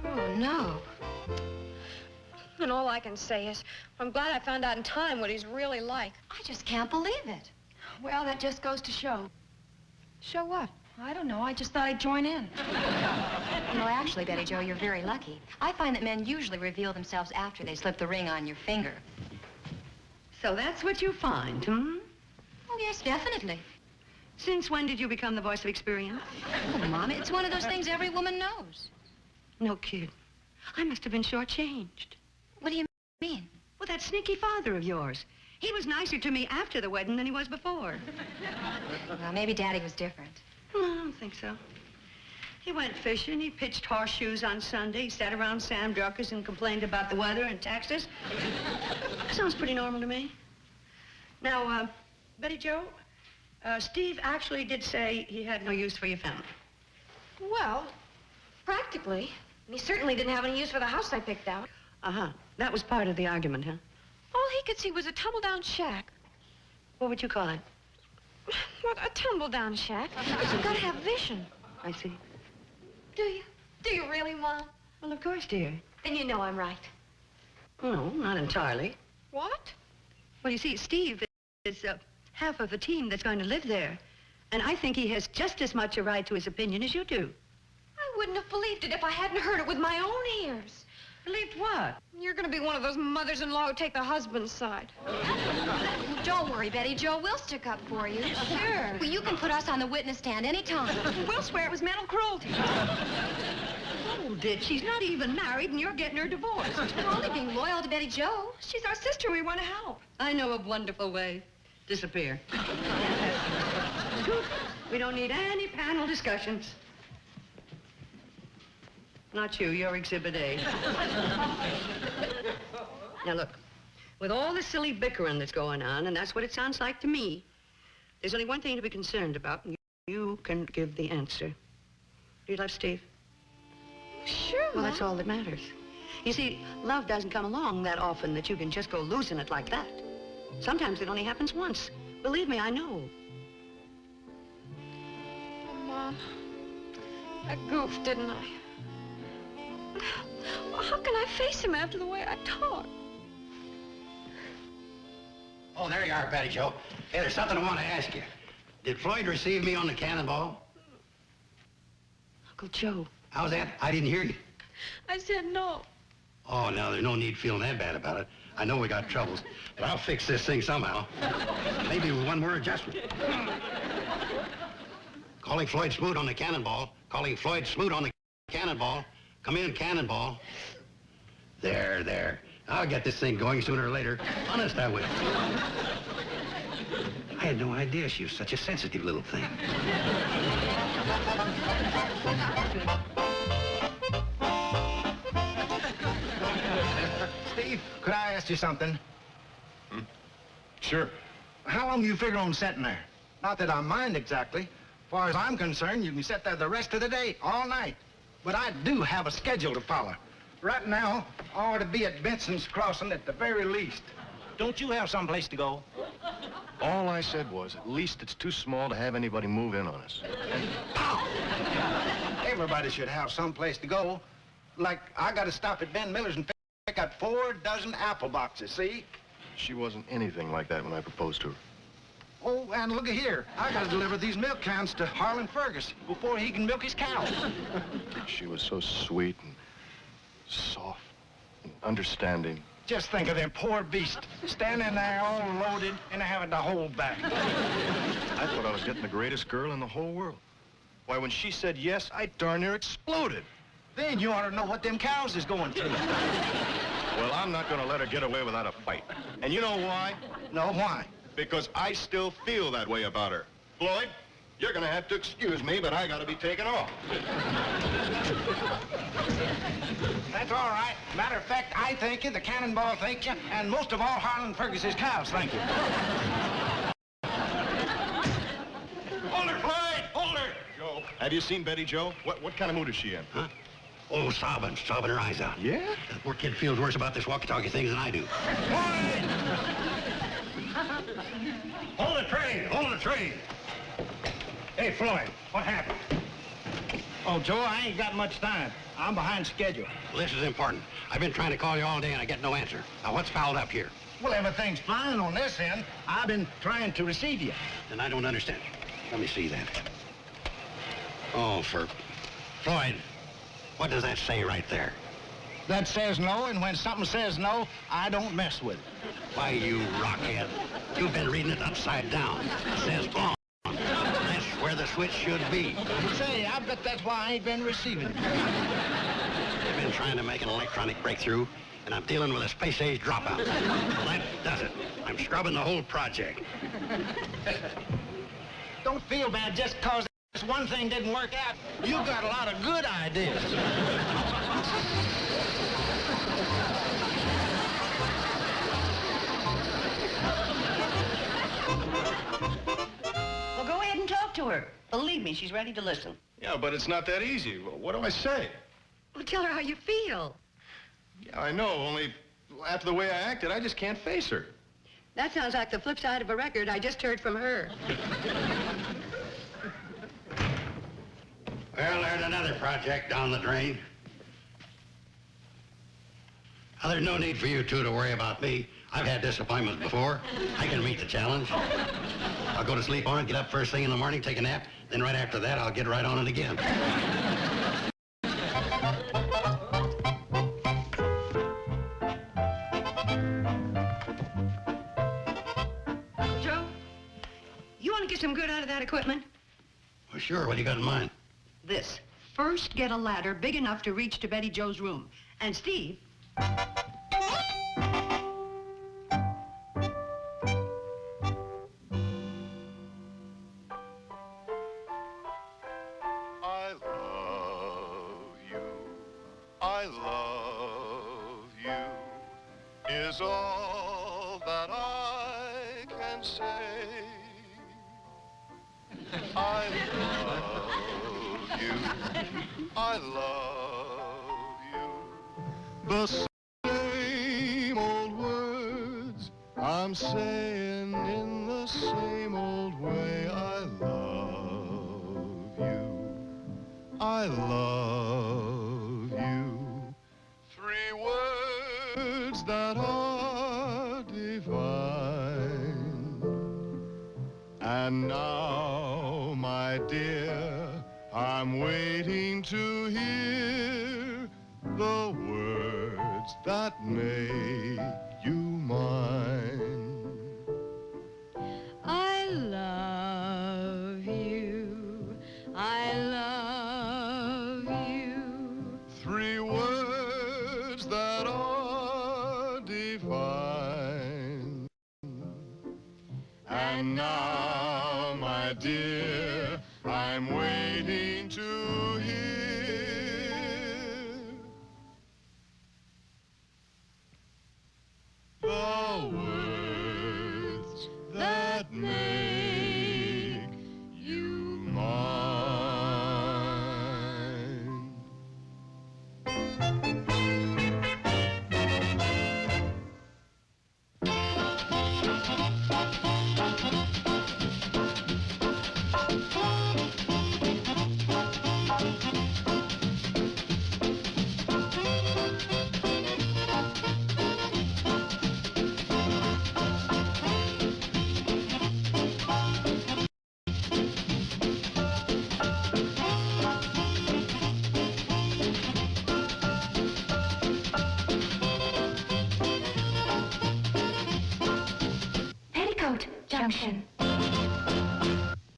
Oh, no. And all I can say is, I'm glad I found out in time what he's really like. I just can't believe it. Well, that just goes to show. Show what? I don't know. I just thought I'd join in. No, actually, Betty Jo, you're very lucky. I find that men usually reveal themselves after they slip the ring on your finger. So that's what you find, hmm? Oh, yes, definitely. Since when did you become the voice of experience? Oh, Mom, it's one of those things every woman knows. No kid. I must have been shortchanged. What do you mean? Well, that sneaky father of yours. He was nicer to me after the wedding than he was before. Well, maybe Daddy was different. No, I don't think so. He went fishing, he pitched horseshoes on Sunday, he sat around Sam Drucker's and complained about the weather and taxes. Sounds pretty normal to me. Now, Betty Jo, Steve actually did say he had no use for your family. Well, practically. And he certainly didn't have any use for the house I picked out. Uh-huh. That was part of the argument, huh? All he could see was a tumble-down shack. What would you call it? What, a tumble-down shack? You've got to have vision. I see. Do you? Do you really, Mom? Well, of course, dear. Then you know I'm right. No, not entirely. What? Well, you see, Steve is half of the team that's going to live there. And I think he has just as much a right to his opinion as you do. I wouldn't have believed it if I hadn't heard it with my own ears. Believed what? You're going to be one of those mothers-in-law who take the husband's side. Don't worry, Betty Jo. We'll stick up for you. Sure. Well, you can put us on the witness stand anytime. We'll swear it was mental cruelty. Hold it. She's not even married, and you're getting her divorced. We're only being loyal to Betty Jo. She's our sister. We want to help. I know a wonderful way. Disappear. We don't need any panel discussions. Not you. You're Exhibit A. Now, look. With all the silly bickering that's going on, and that's what it sounds like to me, there's only one thing to be concerned about, and you can give the answer. Do you love Steve? Sure, Well, Mom. that's all that matters. You see, love doesn't come along that often that you can just go losing it like that. Sometimes it only happens once. Believe me, I know. Oh, Mom. I goofed, didn't I? Well, how can I face him after the way I talk? Oh, there you are, Betty Jo. Hey, there's something I want to ask you. Did Floyd receive me on the cannonball? Uncle Joe. How's that? I didn't hear you. I said no. Oh, now, there's no need feeling that bad about it. I know we got troubles, but I'll fix this thing somehow. Maybe with one more adjustment. Calling Floyd Smoot on the cannonball. Calling Floyd Smoot on the cannonball. Come in, cannonball. There, there. I'll get this thing going sooner or later. Honest, I will. I had no idea she was such a sensitive little thing. Steve, could I ask you something? Sure. How long you figure on sitting there? Not that I mind exactly. As far as I'm concerned, you can sit there the rest of the day, all night. But I do have a schedule to follow. Right now, I ought to be at Benson's Crossing at the very least. Don't you have someplace to go? All I said was, at least it's too small to have anybody move in on us. Pow! Everybody should have someplace to go. Like, I got to stop at Ben Miller's and pick out 4 dozen apple boxes, see? She wasn't anything like that when I proposed to her. Oh, and look at here. I got to deliver these milk cans to Harlan Fergus before he can milk his cows. She was so sweet and soft and understanding. Just think of them poor beasts standing there all loaded and having to hold back. I thought I was getting the greatest girl in the whole world. Why, when she said yes, I darn near exploded. Then you ought to know what them cows is going through. Well, I'm not going to let her get away without a fight. And you know why? No, why? Because I still feel that way about her. Floyd, you're going to have to excuse me, but I got to be taken off. That's all right. Matter of fact, I thank you, the cannonball thank you, and most of all, Harlan Fergus's cows thank you. Hold her, Floyd! Hold her! Joe, have you seen Betty Jo? What kind of mood is she in? Huh? Oh, sobbing her eyes out. Yeah? The poor kid feels worse about this walkie-talkie thing than I do. Hold the train! Hold the train! Hey, Floyd, what happened? Oh, Joe, I ain't got much time. I'm behind schedule. Well, this is important. I've been trying to call you all day and I get no answer. Now, what's fouled up here? Well, everything's fine on this end. I've been trying to receive you. Then I don't understand. Let me see that. Oh, Floyd, what does that say right there? That says no, and when something says no, I don't mess with it. Why, you rockhead. You've been reading it upside down. It says on. That's where the switch should be. Say, I bet that's why I ain't been receiving it. I've been trying to make an electronic breakthrough, and I'm dealing with a space-age dropout. Well, that does it. I'm scrubbing the whole project. Don't feel bad just because this one thing didn't work out. You've got a lot of good ideas. Well, go ahead and talk to her. Believe me, she's ready to listen. Yeah, but it's not that easy. What do I say? Well, tell her how you feel. Yeah, I know, only after the way I acted, I just can't face her. That sounds like the flip side of a record I just heard from her. Well, there's another project down the drain. Now, there's no need for you two to worry about me. I've had disappointments before. I can meet the challenge. I'll go to sleep on it, get up first thing in the morning, take a nap, then right after that, I'll get right on it again. Joe, you want to get some good out of that equipment? Well, sure. What do you got in mind? This. First, get a ladder big enough to reach to Betty Jo's room. And Steve... I love you is all that I can say. I love you. I love you. The same old words I'm saying in the same old way. I love you. I love you. Three words that are divine. And now, my dear, I'm waiting to hear the words that make you mine. I love you. I love you. Three words that are divine. And now, my dear, I'm waiting to hear the words that make you mine. Petticoat, Junction.